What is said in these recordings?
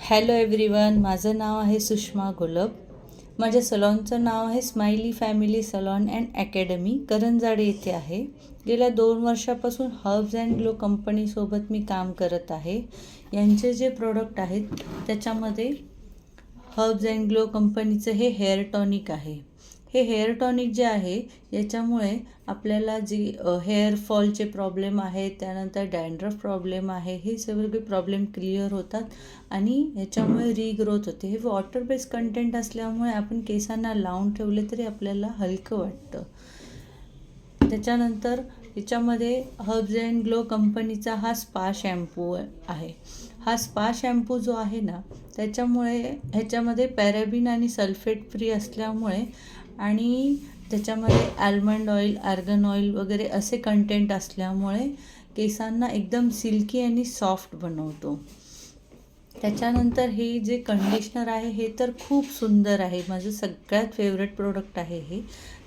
Hello everyone, माझं नाव आहे सुषमा गुलब. माझ्या सलॉनचं नाव आहे smiley family salon and academy, Karanjade येथे आहे. गेल्या 2 वर्षापासून हर्ब्स अँड ग्लो कंपनीसोबत मी काम करत आहे. यांचे जे प्रोडक्ट आहेत त्याच्यामध्ये हर्ब्स अँड ग्लो कंपनीचं हे हेअर टॉनिक आहे. हे हेअर टॉनिक जे आहे याच्यामुळे आपल्याला जी हेअर फॉलचे प्रॉब्लेम आहेत, त्यानंतर डॅन्ड्रफ प्रॉब्लेम आहे, हे सगळे प्रॉब्लेम क्लिअर होतात आणि याच्यामुळे रिग्रोथ होते. हे वॉटर बेस्ड कंटेंट असल्यामुळे आपण केसांना लावून ठेवले तरी आपल्याला हलकं वाटतं. त्याच्यानंतर याच्यामध्ये हर्ब्स अँड ग्लो कंपनीचा हा स्पा शॅम्पू आहे. हा स्पा शॅम्पू जो आहे ना, त्याच्यामुळे ह्याच्यामध्ये पॅराबिन आणि सल्फेट फ्री असल्यामुळे आणि त्याच्यामध्ये आल्मंड ऑइल, आर्गन ऑइल वगैरे असे कंटेंट असल्यामुळे केसांना एकदम सिल्की आणि सॉफ्ट बनवतो. त्याच्यानंतर हे जे कंडिशनर आहे हे तर खूप सुंदर आहे. माझं सगळ्यात फेवरेट प्रोडक्ट आहे हे.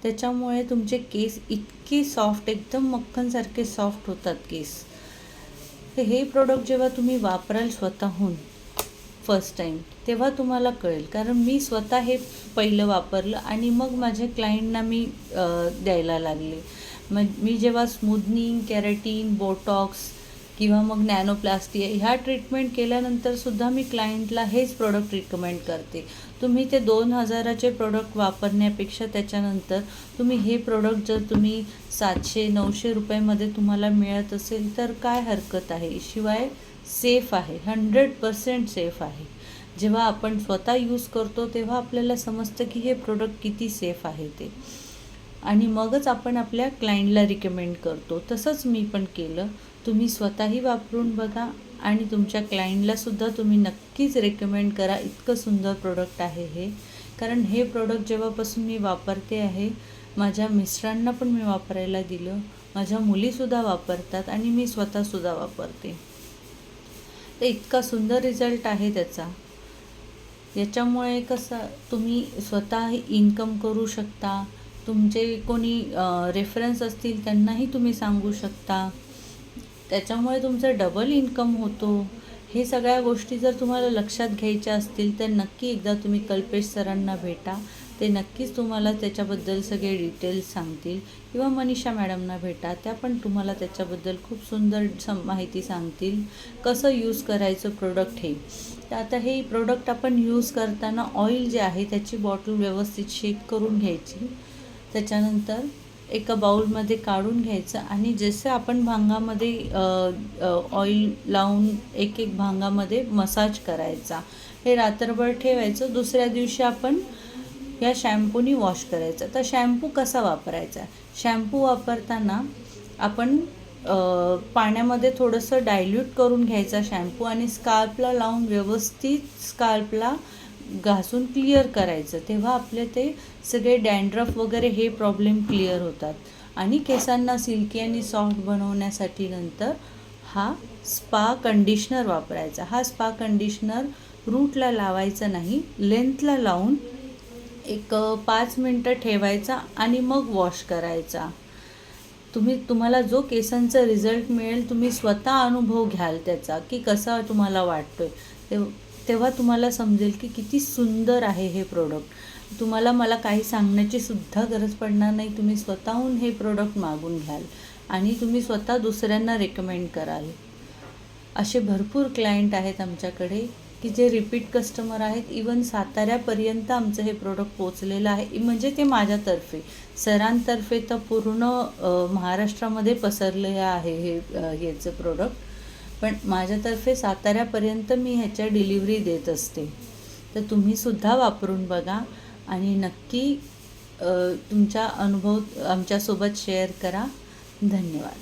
त्याच्यामुळे तुमचे केस इतके सॉफ्ट, एकदम मक्खनसारखे सॉफ्ट होतात केस. हे प्रोडक्ट जेव्हा तुम्ही वापराल स्वतःहून फर्स्ट टाईम, तेव्हा तुम्हाला कळेल. कारण मी स्वतः हे पहिलं वापरलं आणि मग माझ्या क्लायंटना मी द्यायला लागले. मग मी जेव्हा स्मूदनिंग, केराटिन, बोटॉक्स किंवा मग नॅनोप्लास्टी ह्या ट्रीटमेंट केल्यानंतरसुद्धा मी क्लायंटला हेच प्रोडक्ट रिकमेंड करते. तुम्ही ते 2000चे प्रोडक्ट वापरण्यापेक्षा त्याच्यानंतर तुम्ही हे प्रोडक्ट जर तुम्ही 700-900 रुपयामध्ये तुम्हाला मिळत असेल तर काय हरकत आहे. शिवाय सेफ आहे, 100% सेफ आहे. जेव्हा आपण स्वतः यूज करतो तेव्हा आपल्याला समजतं की हे प्रोडक्ट किती सेफ आहे ते, आणि मगच आपण आपल्या क्लायंटला रिकमेंड करतो. तसंच मी पण केलं. तुम्ही स्वतःही वापरून बघा आणि तुमच्या क्लायंटलासुद्धा तुम्ही नक्कीच रेकमेंड करा. इतकं सुंदर प्रोडक्ट आहे हे. कारण हे प्रोडक्ट जेव्हापासून मी वापरते आहे, माझ्या मिस्टरांना पण मी वापरायला दिलं, माझ्या मुलीसुद्धा वापरतात आणि मी स्वतःसुद्धा वापरते. तर इतका सुंदर रिझल्ट आहे त्याचा. याच्यामुळे कसं तुम्ही स्वतः इन्कम करू शकता. तुमचे कोणी रेफरन्स असतील त्यांनाही तुम्ही सांगू शकता. त्याच्यामुळे तुमचं डबल इन्कम होतो. हे सगळ्या गोष्टी जर तुम्हाला लक्षात घ्यायच्या असतील तर नक्की एकदा तुम्ही कल्पेश सरांना भेटा. ते नक्कीच तुम्हाला त्याच्याबद्दल सगळे डिटेल्स सांगतील. किंवा मनीषा मॅडमना भेटा, त्या पण तुम्हाला त्याच्याबद्दल खूप सुंदर माहिती सांगतील, कसं यूज करायचं प्रोडक्ट हे. तर आता हे प्रोडक्ट आपण यूज करताना ऑइल जे आहे त्याची बॉटल व्यवस्थित शेक करून घ्यायची. त्याच्यानंतर एका बाउलमध्ये काढून घ्यायचं आणि जसं आपण भांगामध्ये ऑइल लावून एक भांगामध्ये मसाज करायचा. हे रात्रभर ठेवायचं. दुसऱ्या दिवशी आपण या शॅम्पूनी वॉश करायचं. तर शॅम्पू कसा वापरायचा? शॅम्पू वापरताना आपण पाण्यामध्ये थोडंसं डायल्यूट करून घ्यायचा शॅम्पू आणि स्काल्पला लावून व्यवस्थित स्काल्पला घासून क्लिअर करायचं. तेव्हा आपले ते सगळे डॅन्ड्रफ वगैरे हे प्रॉब्लेम क्लिअर होतात. आणि केसांना सिल्की आणि सॉफ्ट बनवण्यासाठी नंतर हा स्पा कंडिशनर वापरायचा. हा स्पा कंडिशनर रूटला लावायचा नाही, लेंथला लावून एक 5 मिनटं ठेवायचा आणि मग वॉश करायचा. तुम्हाला जो केसांचा रिझल्ट मिळेल तुम्ही स्वतः अनुभव घ्याल त्याचा, की कसा तुम्हाला वाटतोय. तेव्हा तुम्हाला समजेल की किती सुंदर आहे हे प्रोडक्ट. तुम्हाला मला काही सांगण्याची सुद्धा गरज पडणार नाही. तुम्ही स्वतःहून हे प्रोडक्ट मागून घ्याल आणि तुम्ही स्वतः दुसऱ्यांना रेकमेंड कराल. असे भरपूर क्लायंट आहेत आमच्याकडे की जे रिपीट कस्टमर आहेत. इवन साताऱ्यापर्यंत आमचं हे प्रोडक्ट पोचलेलं आहे. म्हणजे ते माझ्यातर्फे, सरांतर्फे तर पूर्ण महाराष्ट्रामध्ये पसरलेलं आहे हे ह्याचं प्रोडक्ट. पण माझ्यातर्फे साताऱ्यापर्यंत मी ह्याच्या डिलिव्हरी देत असते. तर तुम्हीसुद्धा वापरून बघा आणि नक्की तुमचा अनुभव आमच्यासोबत शेअर करा. धन्यवाद.